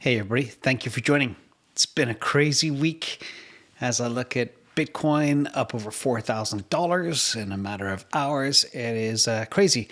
Hey everybody, thank you for joining. It's been a crazy week as I look at Bitcoin up over $4,000 in a matter of hours. It is crazy,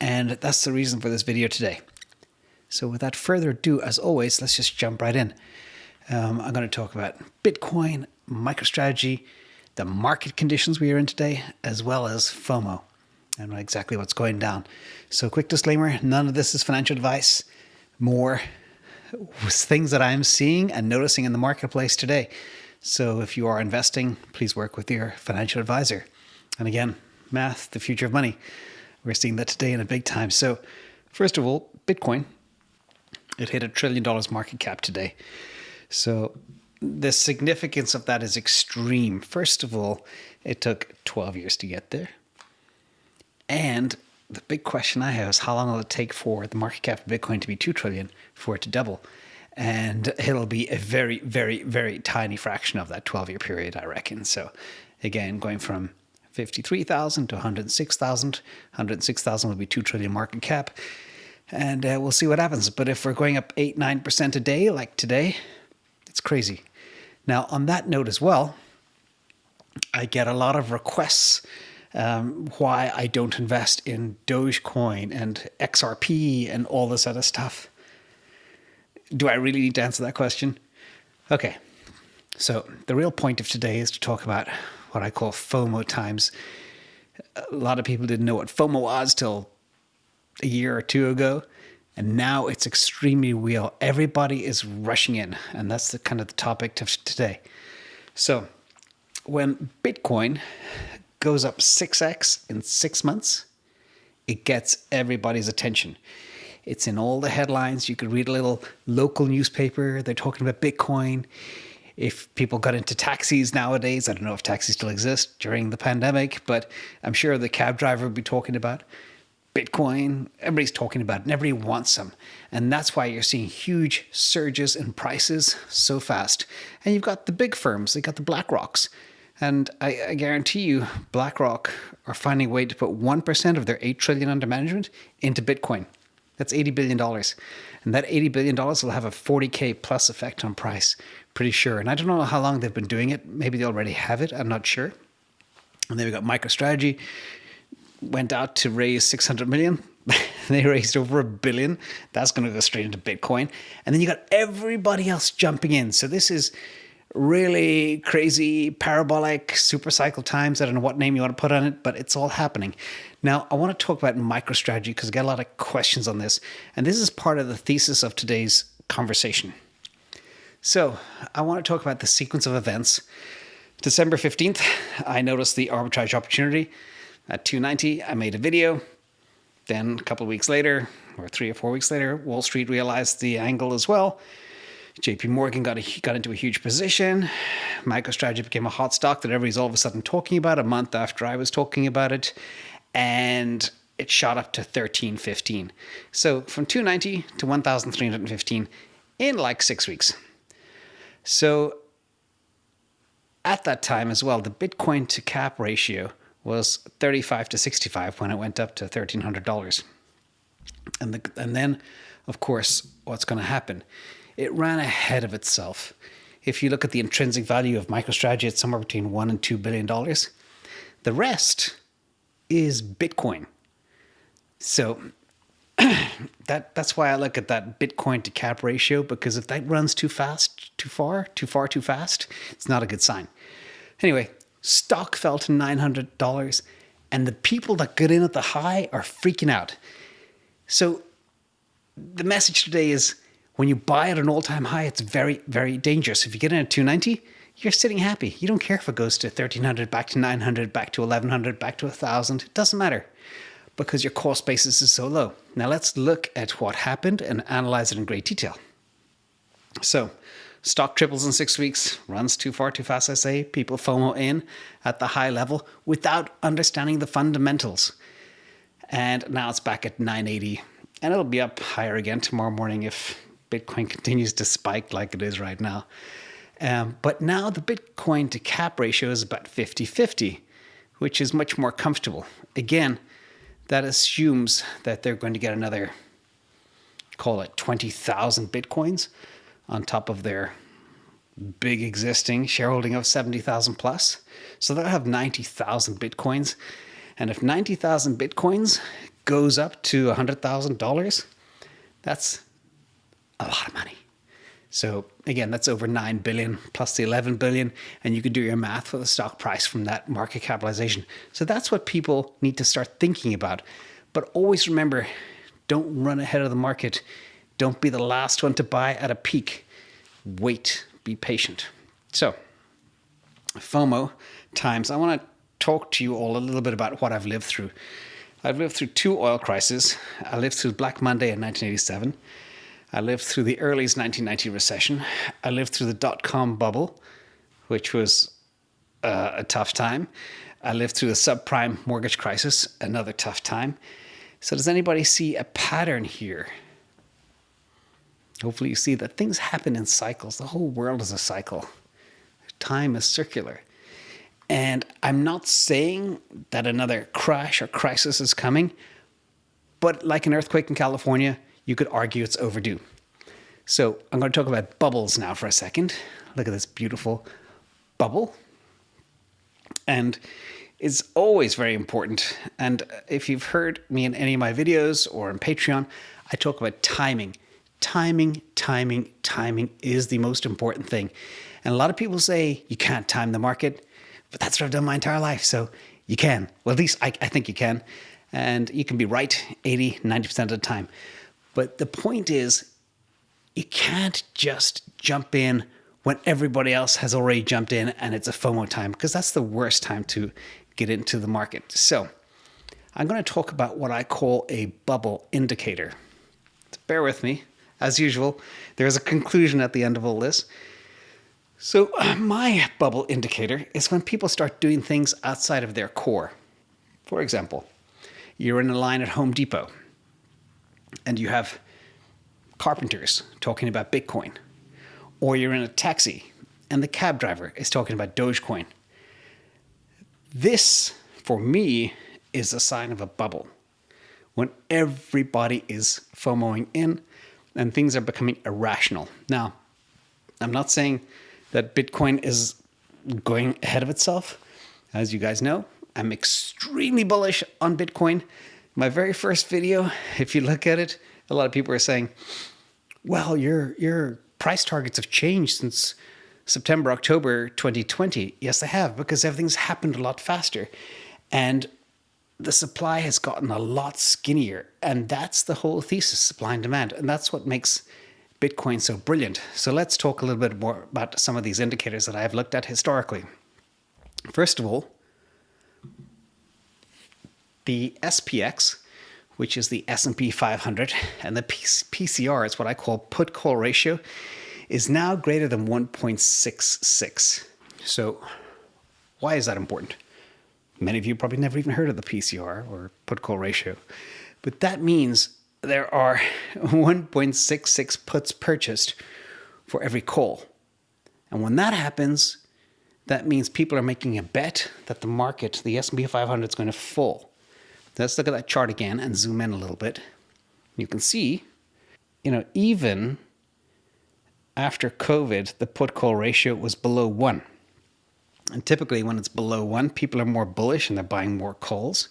and that's the reason for this video today. So without further ado, as always, let's just jump right in. I'm going to talk about Bitcoin, Microstrategy, the market conditions we are in today, as well as FOMO and exactly what's going down. So quick disclaimer, none of this is financial advice. More things that I'm seeing and noticing in the marketplace today. So if you are investing, please work with your financial advisor. And again, math, the future of money. We're seeing that today in a big time. So first of all, Bitcoin, it hit $1 trillion market cap today. So the significance of that is extreme. First of all, it took 12 years to get there. And the big question I have is how long will it take for the market cap of Bitcoin to be 2 trillion for it to double? And it'll be a very, very, very tiny fraction of that 12-year period, I reckon. So again, going from 53,000 to 106,000, 106,000 will be 2 trillion market cap. And we'll see what happens. But if we're going up 8-9% a day like today, it's crazy. Now, on that note as well, I get a lot of requests why I don't invest in Dogecoin and XRP and all this other stuff. Do I really need to answer that question? Okay, so the real point of today is to talk about what I call FOMO Times. A lot of people didn't know what FOMO was till a year or two ago, and now it's extremely real. Everybody is rushing in, and that's the kind of the topic of today. So when Bitcoin goes up 6x in 6 months, it gets everybody's attention. It's in all the headlines. You could read a little local newspaper. They're talking about Bitcoin. If people got into taxis nowadays, I don't know if taxis still exist during the pandemic, but I'm sure the cab driver would be talking about Bitcoin. Everybody's talking about it and everybody wants them. And that's why you're seeing huge surges in prices so fast. And you've got the big firms. They got the BlackRocks. And I guarantee you, BlackRock are finding a way to put 1% of their $8 trillion under management into Bitcoin. That's $80 billion. And that $80 billion will have a 40K plus effect on price, pretty sure. And I don't know how long they've been doing it. Maybe they already have it. I'm not sure. And then we got Microstrategy, went out to raise 600 million. They raised over $1 billion. That's going to go straight into Bitcoin. And then you got everybody else jumping in. So this is really crazy, parabolic, super cycle times. I don't know what name you want to put on it, but it's all happening. Now, I want to talk about MicroStrategy because I got a lot of questions on this. And this is part of the thesis of today's conversation. So I want to talk about the sequence of events. December 15th, I noticed the arbitrage opportunity at 290. I made a video. Then a couple of weeks later, or 3 or 4 weeks later, Wall Street realized the angle as well. JP Morgan got into a huge position. MicroStrategy became a hot stock that everybody's all of a sudden talking about a month after I was talking about it. And it shot up to 1315. So from 290 to 1,315 in like 6 weeks. So at that time as well, the Bitcoin to cap ratio was 35 to 65 when it went up to $1,300. And then, of course, what's going to happen? It ran ahead of itself. If you look at the intrinsic value of MicroStrategy, it's somewhere between $1 and $2 billion. The rest is Bitcoin. So that's why I look at that Bitcoin to cap ratio, because if that runs too fast, too far, too fast, it's not a good sign. Anyway, stock fell to $900, and the people that got in at the high are freaking out. So the message today is, when you buy at an all-time high, it's very, very dangerous. If you get in at 290, you're sitting happy. You don't care if it goes to 1,300, back to 900, back to 1,100, back to 1,000. It doesn't matter because your cost basis is so low. Now let's look at what happened and analyze it in great detail. So stock triples in 6 weeks, runs too far, too fast, I say. People FOMO in at the high level without understanding the fundamentals. And now it's back at 980. And it'll be up higher again tomorrow morning if Bitcoin continues to spike like it is right now. But now the Bitcoin to cap ratio is about 50-50, which is much more comfortable. Again, that assumes that they're going to get another, call it 20,000 Bitcoins on top of their big existing shareholding of 70,000 plus. So they'll have 90,000 Bitcoins. And if 90,000 Bitcoins goes up to $100,000, that's a lot of money. So again, that's over 9 billion plus the 11 billion. And you can do your math for the stock price from that market capitalization. So that's what people need to start thinking about. But always remember, don't run ahead of the market. Don't be the last one to buy at a peak. Wait, be patient. So, FOMO times. I want to talk to you all a little bit about what I've lived through. I've lived through 2 oil crises. I lived through Black Monday in 1987. I lived through the early 1990 recession. I lived through the dot-com bubble, which was a tough time. I lived through the subprime mortgage crisis, another tough time. So does anybody see a pattern here? Hopefully you see that things happen in cycles. The whole world is a cycle. Time is circular. And I'm not saying that another crash or crisis is coming, but like an earthquake in California, you could argue it's overdue. So I'm going to talk about bubbles now for a second. Look at this beautiful bubble. And it's always very important. And if you've heard me in any of my videos or on Patreon, I talk about timing. Timing is the most important thing. And a lot of people say you can't time the market, but that's what I've done my entire life. So you can. Well, at least I think you can. And you can be right 80, 90% of the time. But the point is, you can't just jump in when everybody else has already jumped in and it's a FOMO time, because that's the worst time to get into the market. So I'm going to talk about what I call a bubble indicator. So bear with me. As usual, there's a conclusion at the end of all this. So my bubble indicator is when people start doing things outside of their core. For example, you're in a line at Home Depot and you have carpenters talking about Bitcoin. Or you're in a taxi and the cab driver is talking about Dogecoin. This, for me, is a sign of a bubble. When everybody is FOMOing in and things are becoming irrational. Now, I'm not saying that Bitcoin is going ahead of itself. As you guys know, I'm extremely bullish on Bitcoin. My very first video, if you look at it, a lot of people are saying, well, your price targets have changed since September, October 2020. Yes, they have, because everything's happened a lot faster. And the supply has gotten a lot skinnier. And that's the whole thesis, supply and demand. And that's what makes Bitcoin so brilliant. So let's talk a little bit more about some of these indicators that I've looked at historically. First of all, the SPX, which is the S&P 500, and the PCR, it's what I call put-call ratio, is now greater than 1.66. So why is that important? Many of you probably never even heard of the PCR or put-call ratio. But that means there are 1.66 puts purchased for every call. And when that happens, that means people are making a bet that the market, the S&P 500, is going to fall. Let's look at that chart again and zoom in a little bit. You can see, even after COVID, the put-call ratio was below 1. And typically when it's below 1, people are more bullish and they're buying more calls.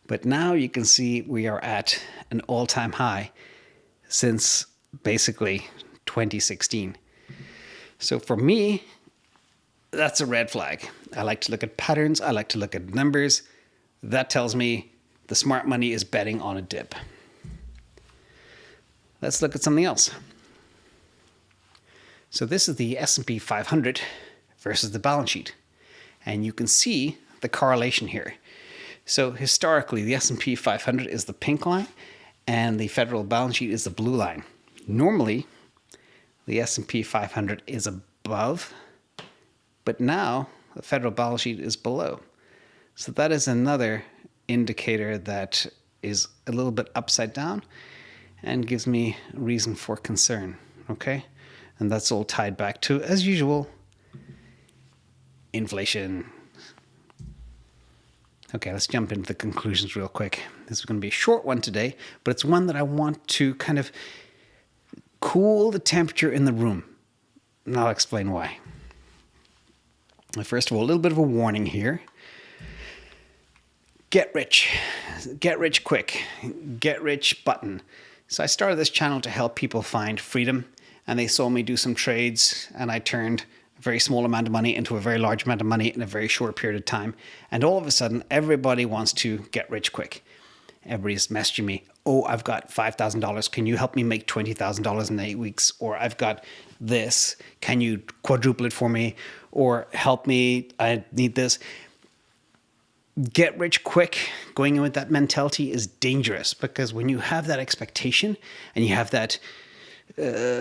But now you can see we are at an all-time high since basically 2016. So for me, that's a red flag. I like to look at patterns. I like to look at numbers. That tells me the smart money is betting on a dip. Let's look at something else. So this is the S&P 500 versus the balance sheet. And you can see the correlation here. So historically, the S&P 500 is the pink line and the federal balance sheet is the blue line. Normally, the S&P 500 is above, but now the federal balance sheet is below. So that is another indicator that is a little bit upside down and gives me reason for concern, okay? And that's all tied back to, as usual, inflation. Okay, let's jump into the conclusions real quick. This is going to be a short one today, but it's one that I want to kind of cool the temperature in the room. And I'll explain why. First of all, a little bit of a warning here. Get rich quick, get rich button. So I started this channel to help people find freedom, and they saw me do some trades, and I turned a very small amount of money into a very large amount of money in a very short period of time. And all of a sudden, everybody wants to get rich quick. Everybody's messaging me, oh, I've got $5,000. Can you help me make $20,000 in 8 weeks? Or I've got this. Can you quadruple it for me? Or help me, I need this. Get rich quick, going in with that mentality is dangerous, because when you have that expectation and you have that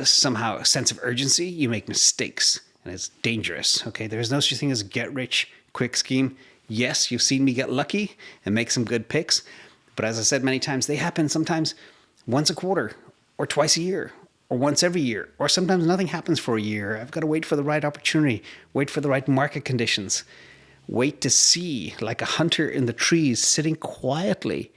somehow sense of urgency, you make mistakes, and it's dangerous. Okay, there's no such thing as a get rich quick scheme. Yes, you've seen me get lucky and make some good picks, but as I said many times, they happen sometimes once a quarter or twice a year or once every year, or sometimes nothing happens for a year. I've got to wait for the right opportunity, wait for the right market conditions. Wait to see, like a hunter in the trees, sitting quietly,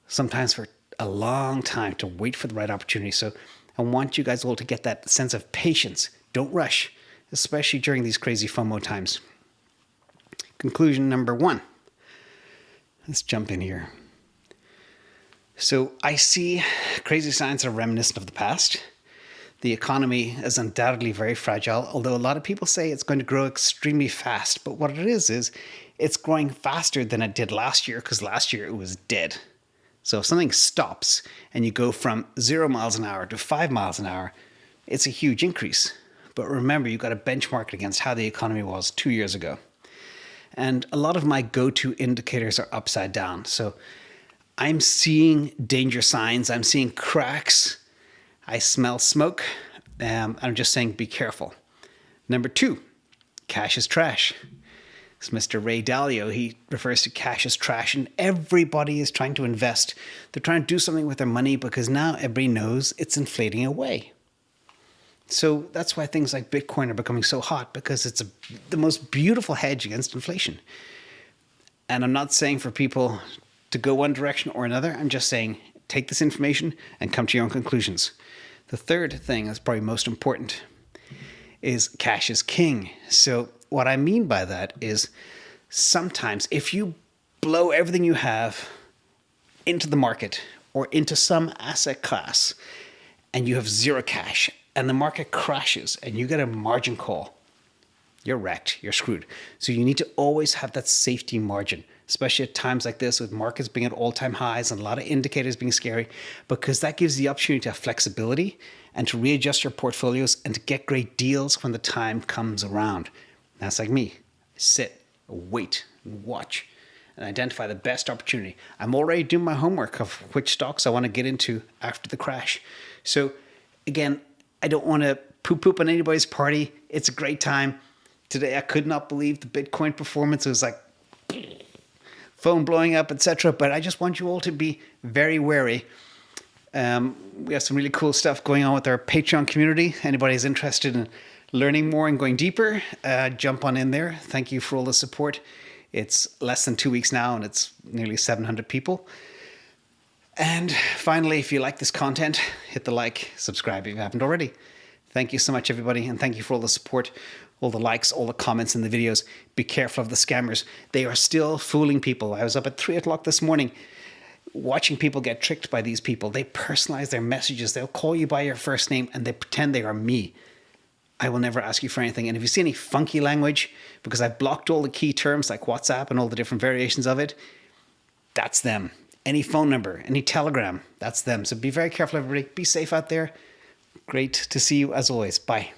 sometimes for a long time, to wait for the right opportunity. So I want you guys all to get that sense of patience. Don't rush, especially during these crazy FOMO times. Conclusion number 1. Let's jump in here. So I see crazy signs that are reminiscent of the past. The economy is undoubtedly very fragile, although a lot of people say it's going to grow extremely fast. But what it is it's growing faster than it did last year, because last year it was dead. So if something stops and you go from 0 miles an hour to 5 miles an hour, it's a huge increase. But remember, you've got to benchmark it against how the economy was 2 years ago. And a lot of my go-to indicators are upside down. So I'm seeing danger signs. I'm seeing cracks. I smell smoke. I'm just saying, be careful. Number 2, cash is trash. It's Mr. Ray Dalio. He refers to cash as trash, and everybody is trying to invest. They're trying to do something with their money because now everybody knows it's inflating away. So that's why things like Bitcoin are becoming so hot, because it's the most beautiful hedge against inflation. And I'm not saying for people to go one direction or another. I'm just saying, take this information and come to your own conclusions. The third thing that's probably most important is cash is king. So what I mean by that is, sometimes if you blow everything you have into the market or into some asset class and you have zero cash and the market crashes and you get a margin call, you're wrecked, you're screwed. So you need to always have that safety margin, especially at times like this with markets being at all-time highs and a lot of indicators being scary, because that gives the opportunity to have flexibility and to readjust your portfolios and to get great deals when the time comes around. That's like me. Sit, wait, and watch, and identify the best opportunity. I'm already doing my homework of which stocks I want to get into after the crash. So again, I don't want to poop on anybody's party. It's a great time. Today, I could not believe the Bitcoin performance. It was like phone blowing up, etc. But I just want you all to be very wary. We have some really cool stuff going on with our Patreon community. Anybody's interested in learning more and going deeper, jump on in there. Thank you for all the support. It's less than 2 weeks now, and it's nearly 700 people. And finally, if you like this content, hit the like, subscribe if you haven't already. Thank you so much, everybody, and thank you for all the support, all the likes, all the comments in the videos. Be careful of the scammers. They are still fooling people. I was up at 3 o'clock this morning watching people get tricked by these people. They personalize their messages. They'll call you by your first name and they pretend they are me. I will never ask you for anything. And if you see any funky language, because I've blocked all the key terms like WhatsApp and all the different variations of it, that's them. Any phone number, any telegram, that's them. So be very careful, everybody. Be safe out there. Great to see you as always. Bye.